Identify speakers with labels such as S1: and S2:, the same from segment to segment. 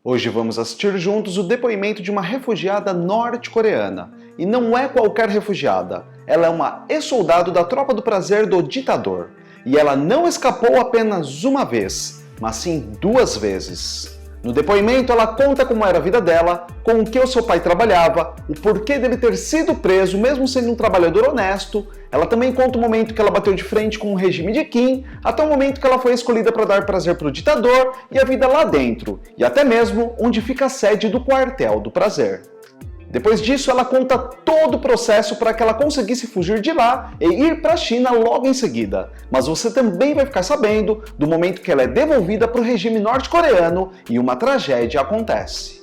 S1: Hoje vamos assistir juntos o depoimento de uma refugiada norte-coreana. E não é qualquer refugiada, ela é uma ex-soldado da Tropa do Prazer do ditador. E ela não escapou apenas uma vez, mas sim 2 vezes. No depoimento, ela conta como era a vida dela, com o que o seu pai trabalhava, o porquê dele ter sido preso mesmo sendo um trabalhador honesto. Ela também conta o momento que ela bateu de frente com o regime de Kim, até o momento que ela foi escolhida para dar prazer para o ditador e a vida lá dentro, e até mesmo onde fica a sede do quartel do prazer. Depois disso, ela conta todo o processo para que ela conseguisse fugir de lá e ir para a China logo em seguida. Mas você também vai ficar sabendo do momento que ela é devolvida para o regime norte-coreano e uma tragédia acontece.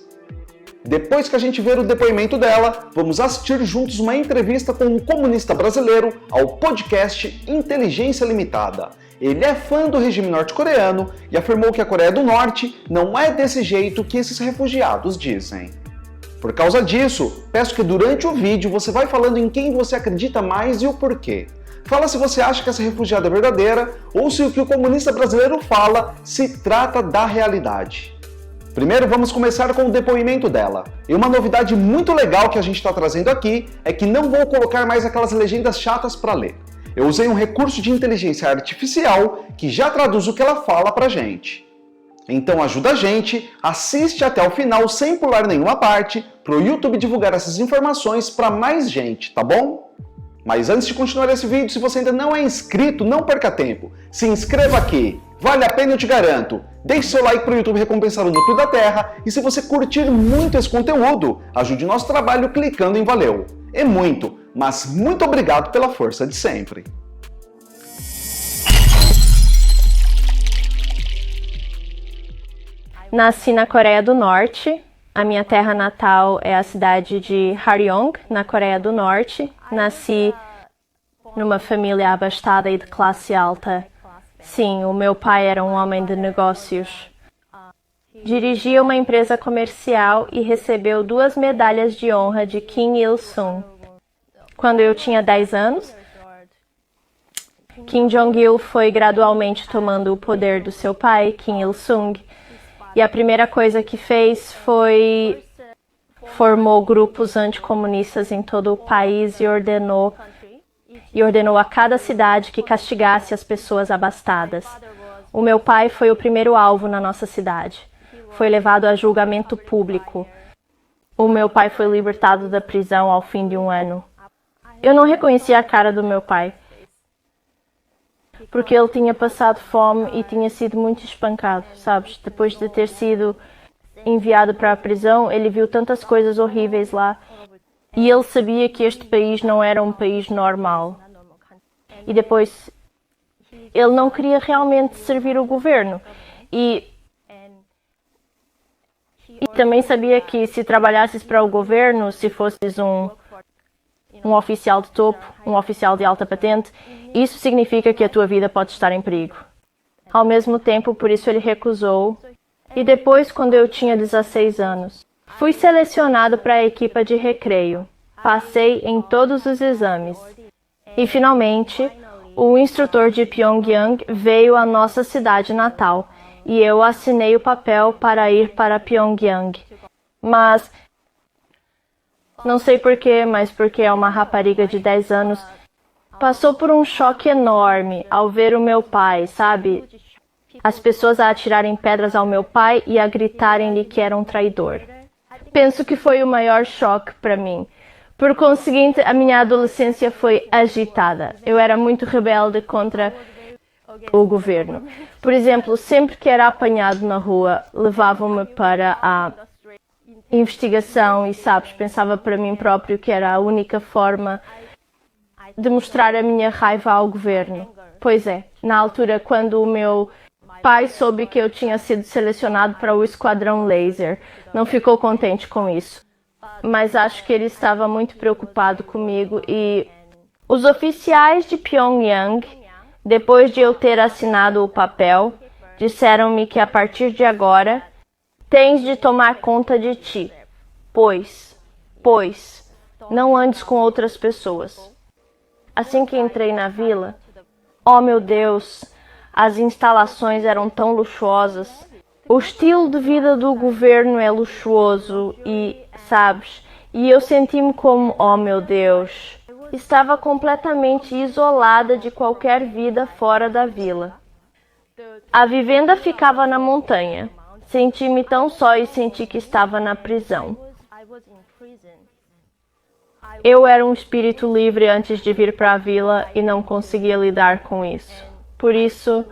S1: Depois que a gente ver o depoimento dela, vamos assistir juntos uma entrevista com um comunista brasileiro ao podcast Inteligência Limitada. Ele é fã do regime norte-coreano e afirmou que a Coreia do Norte não é desse jeito que esses refugiados dizem. Por causa disso, peço que durante o vídeo você vai falando em quem você acredita mais e o porquê. Fala se você acha que essa refugiada é verdadeira ou se o que o comunista brasileiro fala se trata da realidade. Primeiro vamos começar com o depoimento dela. E uma novidade muito legal que a gente está trazendo aqui é que não vou colocar mais aquelas legendas chatas para ler. Eu usei um recurso de inteligência artificial que já traduz o que ela fala pra gente. Então ajuda a gente, assiste até o final sem pular nenhuma parte, para o YouTube divulgar essas informações para mais gente, tá bom? Mas antes de continuar esse vídeo, se você ainda não é inscrito, não perca tempo. Se inscreva aqui, vale a pena, eu te garanto. Deixe seu like para o YouTube recompensar o núcleo da Terra e se você curtir muito esse conteúdo, ajude o nosso trabalho clicando em valeu. É muito, mas muito obrigado pela força de sempre.
S2: Nasci na Coreia do Norte. A minha terra natal é a cidade de Haryong, na Coreia do Norte. Nasci numa família abastada e de classe alta. Sim, o meu pai era um homem de negócios. Dirigia uma empresa comercial e recebeu 2 medalhas de honra de Kim Il-sung. Quando eu tinha 10 anos, Kim Jong-il foi gradualmente tomando o poder do seu pai, Kim Il-sung. E a primeira coisa que fez foi formou grupos anticomunistas em todo o país e ordenou a cada cidade que castigasse as pessoas abastadas. O meu pai foi o primeiro alvo na nossa cidade. Foi levado a julgamento público. O meu pai foi libertado da prisão ao fim de 1 ano. Eu não reconhecia a cara do meu pai, porque ele tinha passado fome e tinha sido muito espancado, sabes? Depois de ter sido enviado para a prisão, ele viu tantas coisas horríveis lá e ele sabia que este país não era um país normal. E depois, ele não queria realmente servir o governo e também sabia que se trabalhasses para o governo, se fosses um oficial de topo, um oficial de alta patente, isso significa que a tua vida pode estar em perigo. Ao mesmo tempo, por isso ele recusou. E depois, quando eu tinha 16 anos, fui selecionado para a equipa de recreio. Passei em todos os exames. E finalmente, o instrutor de Pyongyang veio à nossa cidade natal e eu assinei o papel para ir para Pyongyang. Mas não sei porquê, mas porque é uma rapariga de 10 anos, passou por um choque enorme ao ver o meu pai, sabe? As pessoas a atirarem pedras ao meu pai e a gritarem-lhe que era um traidor. Penso que foi o maior choque para mim. Por conseguinte, a minha adolescência foi agitada. Eu era muito rebelde contra o governo. Por exemplo, sempre que era apanhado na rua, levavam-me para a investigação e, sabes, pensava para mim próprio que era a única forma de mostrar a minha raiva ao governo. Pois é, na altura quando o meu pai soube que eu tinha sido selecionado para o Esquadrão Laser, não ficou contente com isso. Mas acho que ele estava muito preocupado comigo e os oficiais de Pyongyang, depois de eu ter assinado o papel, disseram-me que a partir de agora tens de tomar conta de ti, pois, não andes com outras pessoas. Assim que entrei na vila, oh meu Deus, as instalações eram tão luxuosas. O estilo de vida do governo é luxuoso e, sabes, e eu senti-me como, oh meu Deus, estava completamente isolada de qualquer vida fora da vila. A vivenda ficava na montanha. Senti-me tão só e senti que estava na prisão. Eu era um espírito livre antes de vir para a vila e não conseguia lidar com isso. Por isso,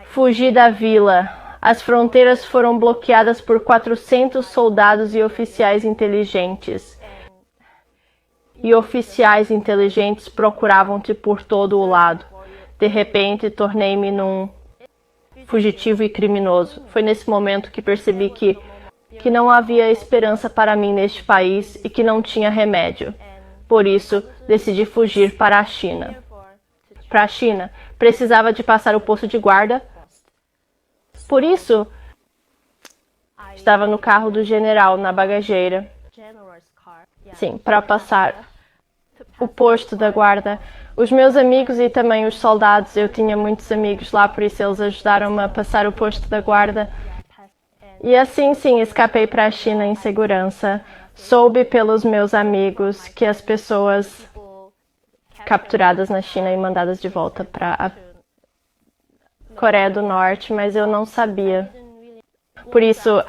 S2: fugi da vila. As fronteiras foram bloqueadas por 400 soldados e oficiais inteligentes. E oficiais inteligentes procuravam-te por todo o lado. De repente, tornei-me num fugitivo e criminoso. Foi nesse momento que percebi que não havia esperança para mim neste país e que não tinha remédio. Por isso, decidi fugir para a China. Para a China, precisava de passar o posto de guarda. Por isso, estava no carro do general, na bagageira. Sim, para passar o posto da guarda. Os meus amigos e também os soldados, eu tinha muitos amigos lá, por isso eles ajudaram-me a passar o posto da guarda. E assim, sim, escapei para a China em segurança. Soube pelos meus amigos que as pessoas capturadas na China e mandadas de volta para a Coreia do Norte, mas eu não sabia. Por isso,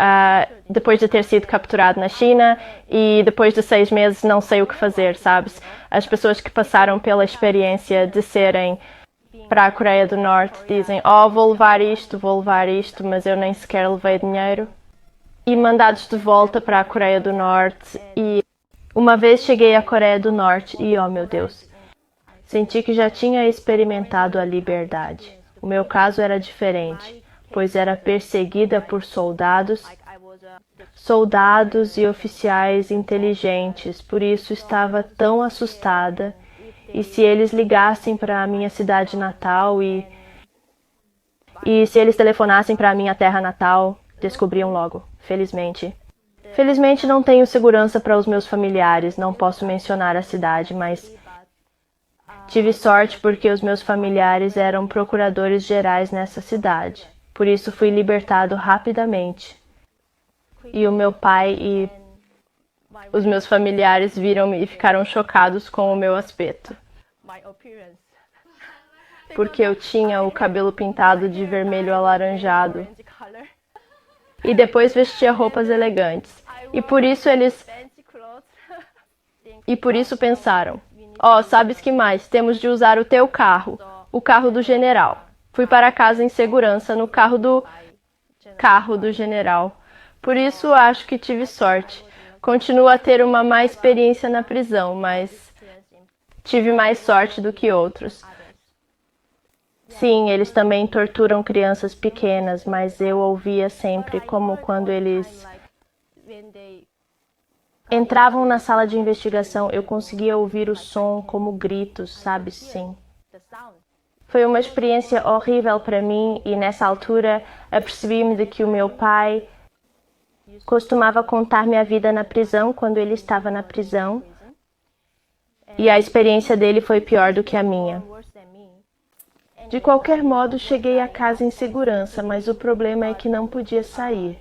S2: depois de ter sido capturado na China e depois de 6 meses, não sei o que fazer, sabes? As pessoas que passaram pela experiência de serem para a Coreia do Norte dizem: oh, vou levar isto, mas eu nem sequer levei dinheiro. E mandados de volta para a Coreia do Norte. E uma vez cheguei à Coreia do Norte e, oh meu Deus, senti que já tinha experimentado a liberdade. O meu caso era diferente, pois era perseguida por soldados e oficiais inteligentes, por isso estava tão assustada. E se eles ligassem para a minha cidade natal e se eles telefonassem para a minha terra natal, descobriam logo, felizmente. Felizmente não tenho segurança para os meus familiares, não posso mencionar a cidade, mas tive sorte porque os meus familiares eram procuradores gerais nessa cidade. Por isso fui libertado rapidamente. E o meu pai e os meus familiares viram-me e ficaram chocados com o meu aspecto. Porque eu tinha o cabelo pintado de vermelho alaranjado. E depois vestia roupas elegantes. E por isso pensaram: oh, sabes que mais? Temos de usar o teu carro, o carro do general. Fui para casa em segurança no carro do general. Por isso acho que tive sorte. Continuo a ter uma má experiência na prisão, mas tive mais sorte do que outros. Sim, eles também torturam crianças pequenas, mas eu ouvia sempre como quando eles entravam na sala de investigação, eu conseguia ouvir o som como gritos, sabe? Sim. Foi uma experiência horrível para mim e nessa altura apercebi-me de que o meu pai costumava contar-me a vida na prisão quando ele estava na prisão e a experiência dele foi pior do que a minha. De qualquer modo, cheguei a casa em segurança, mas o problema é que não podia sair.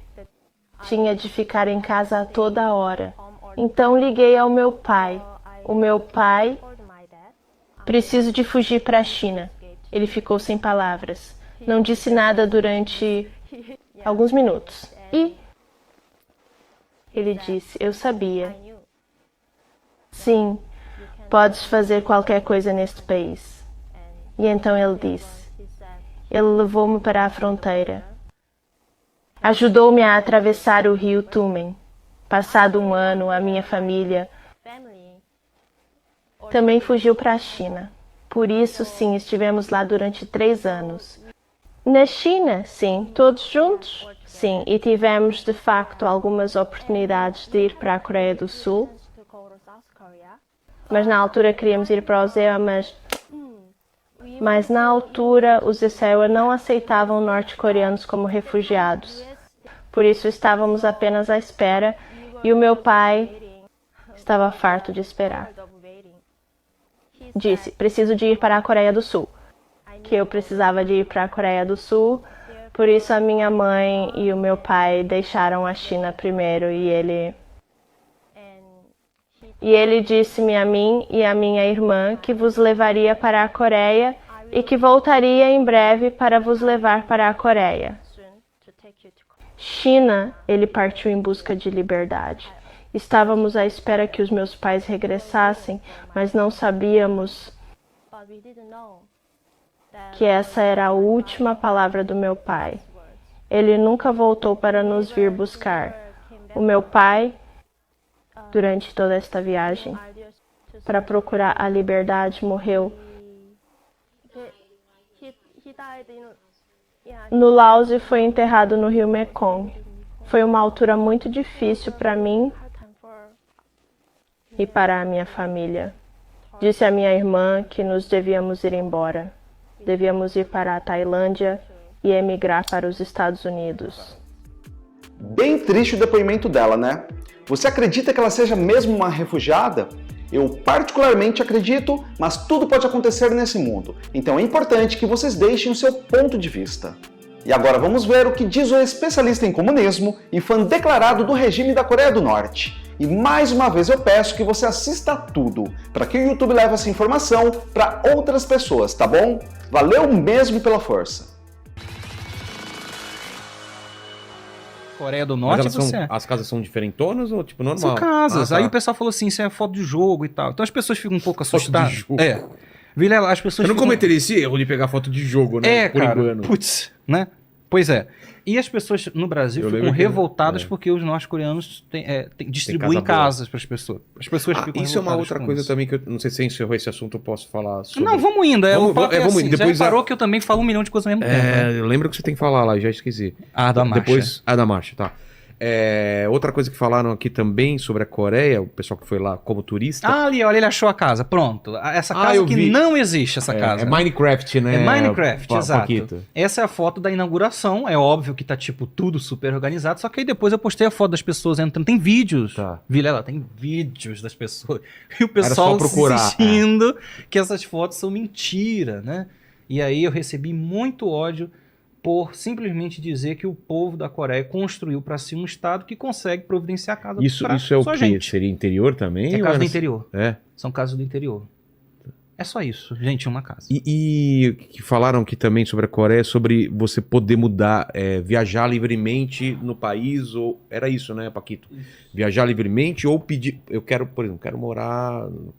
S2: Tinha de ficar em casa a toda hora. Então liguei ao meu pai. O meu pai, preciso de fugir para a China. Ele ficou sem palavras. Não disse nada durante alguns minutos. E ele disse: eu sabia. Sim, podes fazer qualquer coisa neste país. E então ele disse. Ele levou-me para a fronteira. Ajudou-me a atravessar o rio Tumen. Passado um ano, a minha família também fugiu para a China. Por isso, sim, estivemos lá durante 3 anos. Na China, sim, todos juntos? Sim, e tivemos, de facto, algumas oportunidades de ir para a Coreia do Sul. Mas na altura queríamos ir para o ZEA, mas na altura os ZEA não aceitavam norte-coreanos como refugiados. Por isso estávamos apenas à espera e o meu pai estava farto de esperar. Disse: preciso de ir para a Coreia do Sul. Que eu precisava de ir para a Coreia do Sul Por isso a minha mãe e o meu pai deixaram a China primeiro e ele disse-me a mim e a minha irmã que vos levaria para a Coreia e que voltaria em breve para vos levar para a Coreia. China, ele partiu em busca de liberdade. Estávamos à espera que os meus pais regressassem, mas não sabíamos que essa era a última palavra do meu pai. Ele nunca voltou para nos vir buscar. O meu pai, durante toda esta viagem, para procurar a liberdade, morreu no Laos e foi enterrado no rio Mekong. Foi uma altura muito difícil para mim e para a minha família. Disse a minha irmã que nos devíamos ir embora. Devíamos ir para a Tailândia e emigrar para os Estados Unidos.
S1: Bem triste o depoimento dela, né? Você acredita que ela seja mesmo uma refugiada? Eu particularmente acredito, mas tudo pode acontecer nesse mundo. Então é importante que vocês deixem o seu ponto de vista. E agora vamos ver o que diz o especialista em comunismo e fã declarado do regime da Coreia do Norte. E mais uma vez eu peço que você assista a tudo, para que o YouTube leve essa informação para outras pessoas, tá bom? Valeu mesmo pela força!
S3: Coreia do Norte,
S4: as casas são diferentonas ou tipo normal?
S3: São casas.
S4: Tá.
S3: Aí o pessoal falou assim, isso é foto de jogo e tal. Então as pessoas ficam um pouco assustadas.
S4: Foto de jogo.
S3: É. Vilela, as pessoas
S4: Eu não
S3: ficam...
S4: cometeria esse erro de pegar foto de jogo, né?
S3: É, cara. Putz, né? Pois é. E as pessoas no Brasil ficam revoltadas porque os norte-coreanos distribuem casas para as pessoas. As pessoas ficam
S4: isso é uma outra coisa também que eu não sei se encerrou esse assunto, eu posso falar sobre.
S3: Não, vamos indo.
S4: Vamos indo.
S3: Depois já reparou que eu também falo 1 milhão de coisas ao mesmo tempo. Né?
S4: Eu lembro que você tem que falar lá, já esqueci.
S3: Da marcha.
S4: Depois, da marcha, tá. Outra coisa que falaram aqui também sobre a Coreia, o pessoal que foi lá como turista.
S3: Ali, olha, ele achou a casa. Pronto. Essa casa que não existe, essa casa.
S4: É Minecraft, né?
S3: É Minecraft, exato.
S4: Paquito.
S3: Essa é a foto da inauguração. É óbvio que tá, tipo, tudo super organizado. Só que aí depois eu postei a foto das pessoas entrando. Tem vídeos.
S4: Tá.
S3: Vilela, tem vídeos das pessoas. E o pessoal insistindo que essas fotos são mentira, né? E aí eu recebi muito ódio por simplesmente dizer que o povo da Coreia construiu para si um estado que consegue providenciar casa
S4: Isso é o quê?
S3: Gente.
S4: Seria interior também?
S3: É casa do interior.
S4: É?
S3: São casas do interior. É só isso, gente, uma casa.
S4: E que falaram aqui também sobre a Coreia, sobre você poder mudar, viajar livremente no país, ou era isso, né, Paquito? Isso. Viajar livremente ou pedir, eu quero, por exemplo,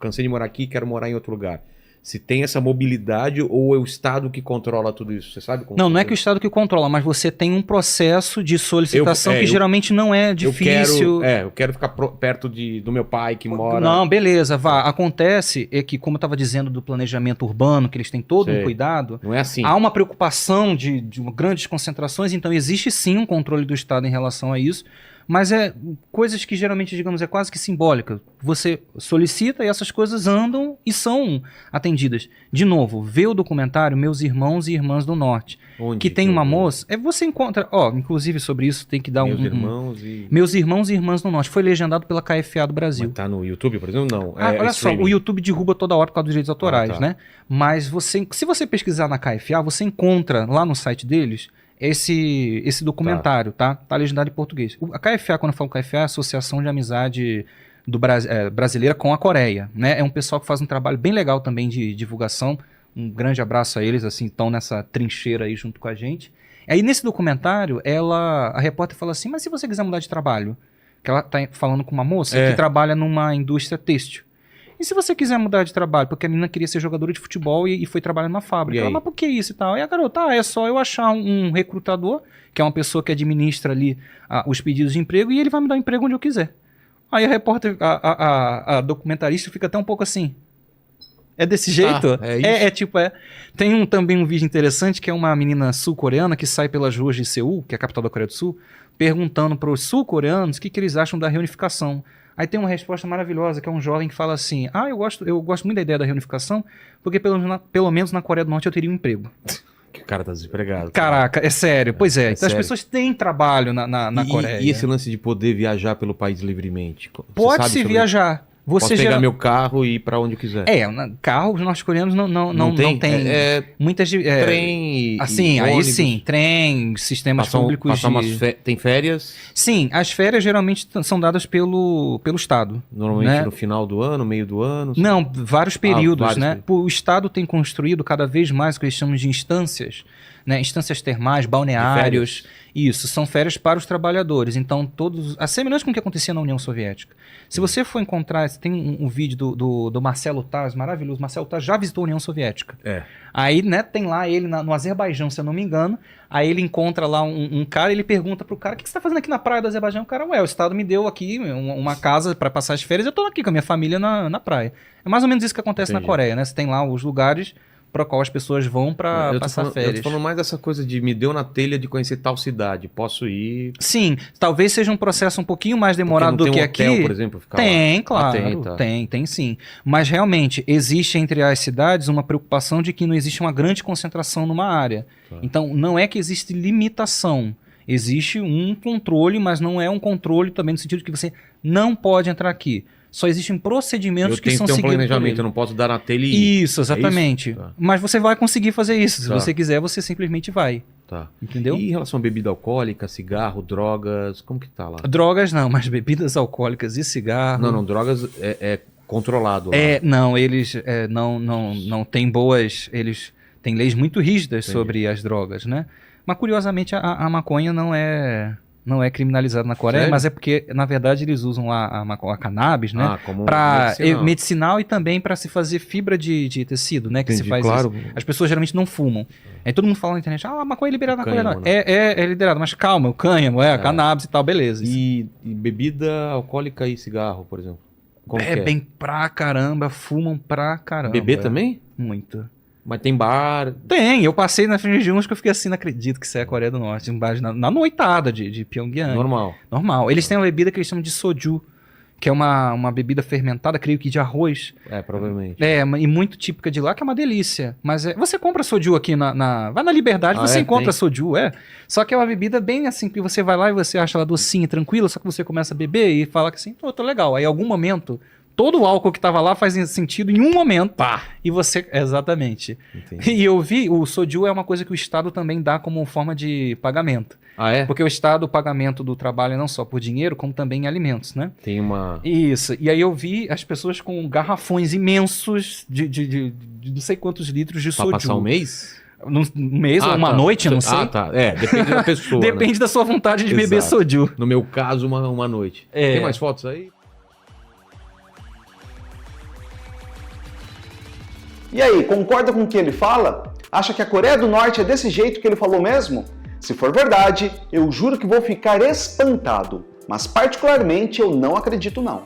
S4: cansei de morar aqui, quero morar em outro lugar. Se tem essa mobilidade ou é o Estado que controla tudo isso? Você sabe como?
S3: Não é que o Estado que controla, mas você tem um processo de solicitação que geralmente não é difícil.
S4: Eu quero ficar perto do meu pai que mora...
S3: Não, beleza, vá. Acontece que, como eu estava dizendo do planejamento urbano, que eles têm todo um cuidado,
S4: não é assim.
S3: Há uma preocupação de grandes concentrações, então existe sim um controle do Estado em relação a isso, mas é coisas que geralmente, digamos, é quase que simbólica. Você solicita e essas coisas andam e são atendidas. De novo, vê o documentário Meus Irmãos e Irmãs do Norte, que tem uma moça... Você encontra... inclusive sobre isso tem que dar Meus Irmãos e Irmãs do Norte. Foi legendado pela KFA do Brasil.
S4: Mas tá no YouTube, por exemplo? Não.
S3: Olha só, o YouTube derruba toda hora por causa dos direitos autorais, né? Mas se você pesquisar na KFA, você encontra lá no site deles... Esse documentário, tá? Tá legendado em português. A KFA, quando eu falo KFA, é a Associação de Amizade Brasileira com a Coreia, né? É um pessoal que faz um trabalho bem legal também de divulgação. Um grande abraço a eles, assim, estão nessa trincheira aí junto com a gente. Aí nesse documentário, a repórter fala assim, mas se você quiser mudar de trabalho? Que ela tá falando com uma moça que trabalha numa indústria têxtil. E se você quiser mudar de trabalho, porque a menina queria ser jogadora de futebol e foi trabalhar numa fábrica. Ela, mas por que isso e tal? E a garota, é só eu achar um recrutador, que é uma pessoa que administra ali os pedidos de emprego, e ele vai me dar um emprego onde eu quiser. Aí a repórter, a documentarista fica até um pouco assim. É desse jeito? Tem também um vídeo interessante que é uma menina sul-coreana que sai pelas ruas de Seul, que é a capital da Coreia do Sul, perguntando para os sul-coreanos o que eles acham da reunificação. Aí tem uma resposta maravilhosa, que é um jovem que fala assim, eu gosto muito da ideia da reunificação, porque pelo menos na Coreia do Norte eu teria um emprego.
S4: Que o cara tá desempregado.
S3: Caraca, é sério. Pois é. Então sério. As pessoas têm trabalho na Coreia.
S4: E esse lance de poder viajar pelo país livremente?
S3: Pode-se viajar. Você
S4: Posso pegar meu carro e ir pra onde eu quiser.
S3: Carros norte-coreanos não tem muitas...
S4: trem e
S3: assim, aí
S4: ônibus.
S3: sim, trem, sistemas públicos
S4: Tem férias?
S3: Sim, as férias geralmente são dadas pelo Estado.
S4: Normalmente
S3: né?
S4: no final do ano, meio do ano?
S3: Não, vários períodos,
S4: vários
S3: né?
S4: períodos.
S3: O Estado tem construído cada vez mais o que eles chamam de instâncias, né? Instâncias termais, balneários. Isso, são férias para os trabalhadores. Então, a semelhança com o que acontecia na União Soviética. Se você for encontrar, tem um vídeo do Marcelo Taz, maravilhoso. Marcelo Taz já visitou a União Soviética. Aí, né, tem lá ele no Azerbaijão, se eu não me engano. Aí ele encontra lá um cara, ele pergunta pro cara: o que você está fazendo aqui na praia do Azerbaijão? O cara: o Estado me deu aqui uma casa para passar as férias, eu estou aqui com a minha família na praia. É mais ou menos isso que acontece na Coreia, né? Você tem lá os lugares para qual as pessoas vão para passar férias.
S4: Eu tô falando mais dessa coisa de me deu na telha de conhecer tal cidade, posso ir...
S3: Sim, talvez seja um processo um pouquinho mais demorado do que aqui.
S4: Hotel, por exemplo, ficar
S3: tem,
S4: lá.
S3: claro, tem sim. Mas realmente, existe entre as cidades uma preocupação de que não existe uma grande concentração numa área. Então, não é que existe limitação. Existe um controle, mas não é um controle também no sentido de que você não pode entrar aqui. Só existem procedimentos que são seguidos. Eu tenho que ter um planejamento,
S4: eu não posso dar na telha e ir.
S3: Isso, exatamente.
S4: Tá.
S3: Mas você vai conseguir fazer isso. Se você quiser, você simplesmente vai.
S4: Tá.
S3: Entendeu?
S4: E em relação a bebida alcoólica, cigarro, drogas, como que tá lá?
S3: Drogas não, mas bebidas alcoólicas e cigarro...
S4: Não, drogas é controlado lá.
S3: Não, eles não têm boas... Eles têm leis muito rígidas sobre as drogas, né? Mas curiosamente a maconha não é criminalizado na Coreia. Sério? Mas é porque, na verdade, eles usam a cannabis, né? Para medicinal e também para se fazer fibra de tecido, né? Que se faz isso. As pessoas geralmente não fumam. Aí todo mundo fala na internet: a maconha é liberada na Coreia. Não. É liberado, mas calma, o cânhamo, a cannabis e tal, beleza.
S4: E bebida alcoólica e cigarro, por exemplo? Como
S3: bem pra caramba, fumam pra caramba.
S4: Bebê também?
S3: Muito.
S4: Mas tem bar?
S3: Tem, eu passei na frente de uns que eu fiquei assim, não acredito que isso é a Coreia do Norte. Um bar na noitada de Pyongyang. Normal. Eles têm uma bebida que eles chamam de soju, que é uma bebida fermentada, creio que de arroz.
S4: Provavelmente.
S3: E muito típica de lá, que é uma delícia. Mas você compra soju aqui vai na Liberdade, você encontra soju, Só que é uma bebida bem assim, que você vai lá e você acha ela docinha, tranquila, só que você começa a beber e fala que assim, tô legal. Aí em algum momento... Todo o álcool que estava lá faz sentido em um momento. E você... Exatamente. Entendi. E eu vi, o soju é uma coisa que o Estado também dá como forma de pagamento. Porque o Estado, o pagamento do trabalho é não só por dinheiro, como também em alimentos, né?
S4: Tem uma...
S3: Isso. E aí eu vi as pessoas com garrafões imensos de não sei quantos litros de soju.
S4: Pra passar um mês?
S3: Um mês ou uma noite, não sei.
S4: Depende da pessoa.
S3: Depende da sua vontade de beber soju.
S4: No meu caso, uma noite. Tem mais fotos aí?
S1: E aí, concorda com o que ele fala? Acha que a Coreia do Norte é desse jeito que ele falou mesmo? Se for verdade, eu juro que vou ficar espantado, mas particularmente eu não acredito não.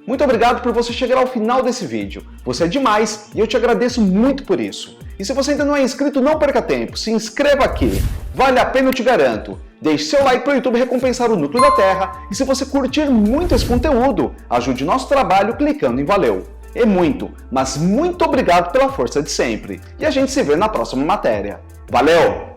S1: Muito obrigado por você chegar ao final desse vídeo. Você é demais e eu te agradeço muito por isso. E se você ainda não é inscrito, não perca tempo, se inscreva aqui. Vale a pena, eu te garanto. Deixe seu like para o YouTube recompensar o Núcleo da Terra e se você curtir muito esse conteúdo, ajude nosso trabalho clicando em valeu. É muito, mas muito obrigado pela força de sempre. E a gente se vê na próxima matéria. Valeu!